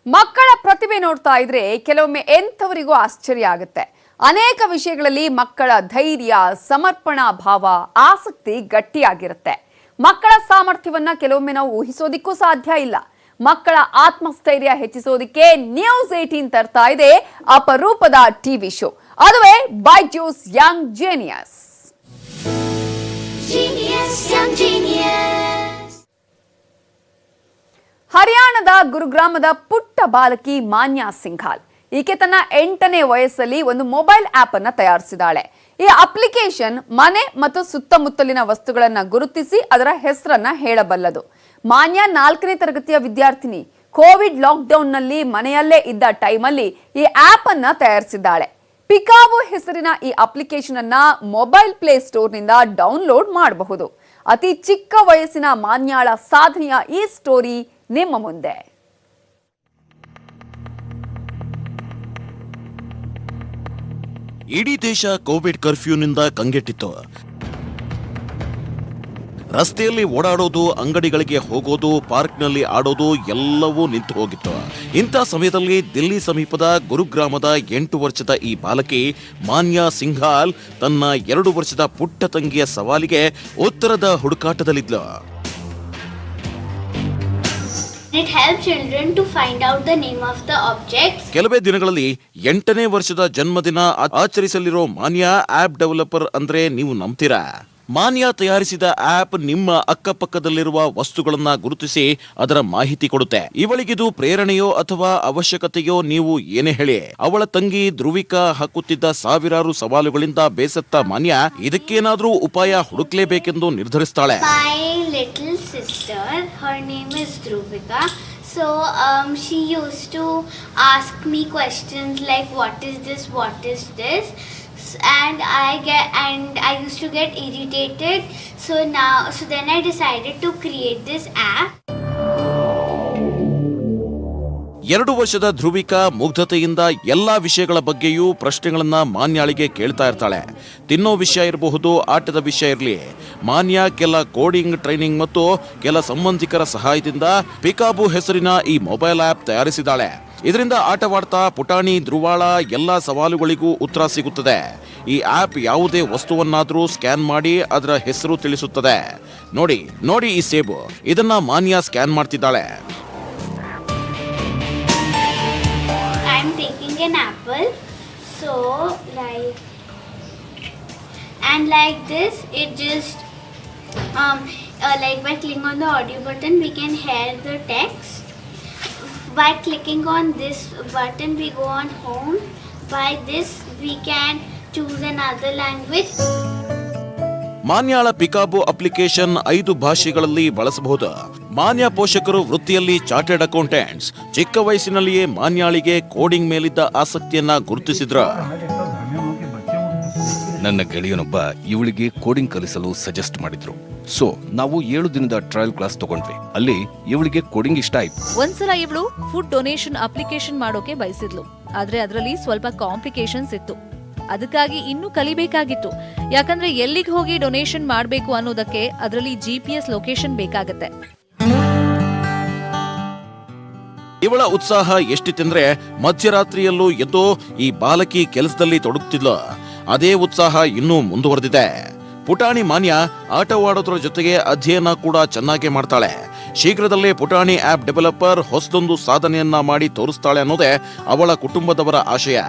ಮಕ್ಕಳ ಪ್ರತಿಭೆ ನೋಡ್ತಾ ಇದ್ರೆ ಕೆಲವೊಮ್ಮೆ ಎಂಥವರಿಗೂ ಆಶ್ಚರ್ಯ ಆಗುತ್ತೆ. ಅನೇಕ ವಿಷಯಗಳಲ್ಲಿ ಮಕ್ಕಳ ಧೈರ್ಯ, ಸಮರ್ಪಣಾ ಭಾವ, ಆಸಕ್ತಿ ಗಟ್ಟಿಯಾಗಿರುತ್ತೆ. ಮಕ್ಕಳ ಸಾಮರ್ಥ್ಯವನ್ನ ಕೆಲವೊಮ್ಮೆ ನಾವು ಊಹಿಸೋದಿಕ್ಕೂ ಸಾಧ್ಯ ಇಲ್ಲ. ಮಕ್ಕಳ ಆತ್ಮಸ್ಥೈರ್ಯ ಹೆಚ್ಚಿಸೋದಿಕ್ಕೆ ನ್ಯೂಸ್ 18 ತರ್ತಾ ಇದೆ ಅಪರೂಪದ ಟಿವಿ ಶೋ. ಅದುವೇ ಬೈಜೂಸ್ ಯಂಗ್ ಜೀನಿಯಸ್. ಹರಿಯಾಣದ ಗುರುಗ್ರಾಮದ ಪುಟ್ಟ ಬಾಲಕಿ ಮಾನ್ಯಾ ಸಿಂಘಾಲ್. ಈಕೆ ತನ್ನ 8ನೇ ವಯಸ್ಸಲ್ಲಿ ಒಂದು ಮೊಬೈಲ್ ಆಪ್ ಅನ್ನು ತಯಾರಿಸಿದಾಳೆ. ಈ ಅಪ್ಲಿಕೇಶನ್ ಮನೆ ಮತ್ತು ಸುತ್ತಮುತ್ತಲಿನ ವಸ್ತುಗಳನ್ನು ಗುರುತಿಸಿ ಅದರ ಹೆಸರನ್ನ ಹೇಳಬಲ್ಲದು. ಮಾನ್ಯಾ 4ನೇ ತರಗತಿಯ ವಿದ್ಯಾರ್ಥಿನಿ. ಕೋವಿಡ್ ಲಾಕ್ಡೌನ್ನಲ್ಲಿ ಮನೆಯಲ್ಲೇ ಇದ್ದ ಟೈಮಲ್ಲಿ ಈ ಆಪ್ ಅನ್ನ ತಯಾರಿಸಿದ್ದಾಳೆ. ಪಿಕಾಬು ಹೆಸರಿನ ಈ ಅಪ್ಲಿಕೇಶನ್ ಅನ್ನ ಮೊಬೈಲ್ ಪ್ಲೇ ಸ್ಟೋರ್ನಿಂದ ಡೌನ್ಲೋಡ್ ಮಾಡಬಹುದು. ಅತಿ ಚಿಕ್ಕ ವಯಸ್ಸಿನ ಮಾನ್ಯಾಳ ಸಾಧನೆಯ ಈ ಸ್ಟೋರಿ ನಿಮ್ಮ ಮುಂದೆ. ಇಡೀ ದೇಶ ಕೋವಿಡ್ ಕರ್ಫ್ಯೂನಿಂದ ಕಂಗೆಟ್ಟಿತ್ತು. ರಸ್ತೆಯಲ್ಲಿ ಓಡಾಡೋದು, ಅಂಗಡಿಗಳಿಗೆ ಹೋಗೋದು, ಪಾರ್ಕ್ನಲ್ಲಿ ಆಡೋದು ಎಲ್ಲವೂ ನಿಂತು ಹೋಗಿತ್ತು. ಇಂಥ ಸಮಯದಲ್ಲಿ ದಿಲ್ಲಿ ಸಮೀಪದ ಗುರುಗ್ರಾಮದ 8 ವರ್ಷದ ಈ ಬಾಲಕಿ ಮಾನ್ಯಾ ಸಿಂಘಾಲ್ ತನ್ನ 2 ವರ್ಷದ ಪುಟ್ಟ ತಂಗಿಯ ಸವಾಲಿಗೆ ಉತ್ತರದ ಹುಡುಕಾಟದಲ್ಲಿದ್ಲು. It helps children to find out the name of the objects. ಕೆಲವೇ ದಿನಗಳಲ್ಲಿ 8ನೇ ವರ್ಷದ ಜನ್ಮದಿನ ಆಚರಿಸಲಿರೋ ಮಾನ್ಯಾ ಆಪ್ ಡೆವಲಪರ್ ಅಂದ್ರೆ ನೀವು ನಂಬ್ತೀರಾ? ಮಾನ್ಯಾ ತಯಾರಿಸಿದ ಆಪ್ ನಿಮ್ಮ ಅಕ್ಕಪಕ್ಕದಲ್ಲಿರುವ ವಸ್ತುಗಳನ್ನ ಗುರುತಿಸಿ ಅದರ ಮಾಹಿತಿ ಕೊಡುತ್ತೆ. ಇವಳಿಗಿದು ಪ್ರೇರಣೆಯೋ ಅಥವಾ ಅವಶ್ಯಕತೆಯೋ ನೀವು ಏನೇ ಹೇಳಿ. ಅವಳ ತಂಗಿ ಧ್ರುವಿಕಾ ಹಾಕುತ್ತಿದ್ದ ಸಾವಿರಾರು ಸವಾಲುಗಳಿಂದ ಬೇಸತ್ತ ಮಾನ್ಯಾ ಇದಕ್ಕೇನಾದ್ರೂ ಉಪಾಯ ಹುಡುಕ್ಲೇಬೇಕೆಂದು ನಿರ್ಧರಿಸ್ತಾಳೆ. My little sister, her name is Dhruvika. So she used to ask me questions like what is this, and I used to get irritated. So then I decided to create this app. 2 ವರ್ಷದ ಧ್ರುವಿಕಾ ಮುಗ್ಧತೆಯಿಂದ ಎಲ್ಲಾ ವಿಷಯಗಳ ಬಗ್ಗೆಯೂ ಪ್ರಶ್ನೆಗಳನ್ನ ಮಾನ್ಯಾಳಿಗೆ ಕೇಳ್ತಾ ಇರ್ತಾಳೆ. ತಿನ್ನೋ ವಿಷಯ ಇರಬಹುದು, ಆಟದ ವಿಷಯ ಇರಲಿ. ಮಾನ್ಯಾ ಕೆಲ ಕೋಡಿಂಗ್ ಟ್ರೈನಿಂಗ್ ಮತ್ತು ಕೆಲ ಸಂಬಂಧಿಕರ ಸಹಾಯದಿಂದ ಪಿಕಾಬು ಹೆಸರಿನ ಈ ಮೊಬೈಲ್ ಆಪ್ ತಯಾರಿಸಿದಾಳೆ. ಇದರಿಂದ ಆಟವಾಡ್ತಾ ಪುಟಾಣಿ ಧ್ರುವಾಳ ಎಲ್ಲಾ ಸವಾಲುಗಳಿಗೂ ಉತ್ತರ ಸಿಗುತ್ತದೆ. ಈ ಆಪ್ ಯಾವುದೇ ವಸ್ತುವನ್ನಾದ್ರೂ ಸ್ಕ್ಯಾನ್ ಮಾಡಿ ಅದರ ಹೆಸರು ತಿಳಿಸುತ್ತದೆ. ನೋಡಿ ಈ ಸೇಬು, ಇದನ್ನ ಮಾನ್ಯಾ ಸ್ಕ್ಯಾನ್ ಮಾಡ್ತಿದ್ದಾಳೆ. I'm taking an apple, so like this, it just like by clicking on the audio button we can hear the text. By clicking on this button we go on home. By this we can choose another language. ಮಾನ್ಯಾಳ Peekaboo application 5 ಭಾಷೆಗಳಲ್ಲಿ ಬಳಸಬಹುದು. ಮಾನ್ಯಾ ಪೋಷಕರು ವೃತ್ತಿಯಲ್ಲಿ chartered accountants. ಚಿಕ್ಕ ವಯಸ್ಸಿನಲ್ಲಿಯೇ ಮಾನ್ಯಾಳಿಗೆ coding ಮೇಲಿದ್ದ ಆಸಕ್ತಿಯನ್ನ ಗುರುತಿಸಿದ್ರು. ನನ್ನ ಗೆಳೆಯನೊಬ್ಬ ಇವಳಿಗೆ ಕೋಡಿಂಗ್ ಕಲಿಸಲು ಸಜೆಸ್ಟ್ ಮಾಡಿದ್ರು. ಸೊ ನಾವು 7 ದಿನದ ಟ್ರಯಲ್ ಕ್ಲಾಸ್ ತಗೊಂಡ್ವಿ. ಅಲ್ಲಿ ಇವಳಿಗೆ ಕೋಡಿಂಗ್ ಇಷ್ಟ ಆಯ್ತು. ಒಂದ್ಸಲ ಇವಳು ಫುಡ್ ಡೊನೇಷನ್ ಅಪ್ಲಿಕೇಶನ್ ಮಾಡೋಕೆ ಬಯಸಿದ್ಲು. ಆದ್ರೆ ಅದರಲ್ಲಿ ಸ್ವಲ್ಪ ಕಾಂಪ್ಲಿಕೇಶನ್ಸ್ ಇತ್ತು. ಅದಕ್ಕಾಗಿ ಇನ್ನೂ ಕಲಿಬೇಕಾಗಿತ್ತು. ಯಾಕಂದ್ರೆ ಎಲ್ಲಿಗೆ ಹೋಗಿ ಡೊನೇಷನ್ ಮಾಡಬೇಕು ಅನ್ನೋದಕ್ಕೆ ಅದರಲ್ಲಿ GPS ಲೊಕೇಶನ್ ಬೇಕಾಗತ್ತೆ. ಇವಳ ಉತ್ಸಾಹ ಎಷ್ಟಿತ್ತೆಂದ್ರೆ ಮಧ್ಯರಾತ್ರಿಯಲ್ಲೂ ಎದ್ದು ಈ ಬಾಲಕಿ ಕೆಲಸದಲ್ಲಿ ತೊಡಗುತ್ತಿದ್ಲು. ಅದೇ ಉತ್ಸಾಹ ಇನ್ನೂ ಮುಂದುವರೆದಿದೆ. ಪುಟಾಣಿ ಮಾನ್ಯಾ ಆಟವಾಡೋದ್ರ ಜೊತೆಗೆ ಅಧ್ಯಯನ ಕೂಡ ಚೆನ್ನಾಗಿ ಮಾಡ್ತಾಳೆ. ಶೀಘ್ರದಲ್ಲೇ ಪುಟಾಣಿ ಆಪ್ ಡೆವಲಪರ್ ಹೊಸದೊಂದು ಸಾಧನೆಯನ್ನ ಮಾಡಿ ತೋರಿಸ್ತಾಳೆ ಅನ್ನೋದೇ ಅವಳ ಕುಟುಂಬದವರ ಆಶಯ.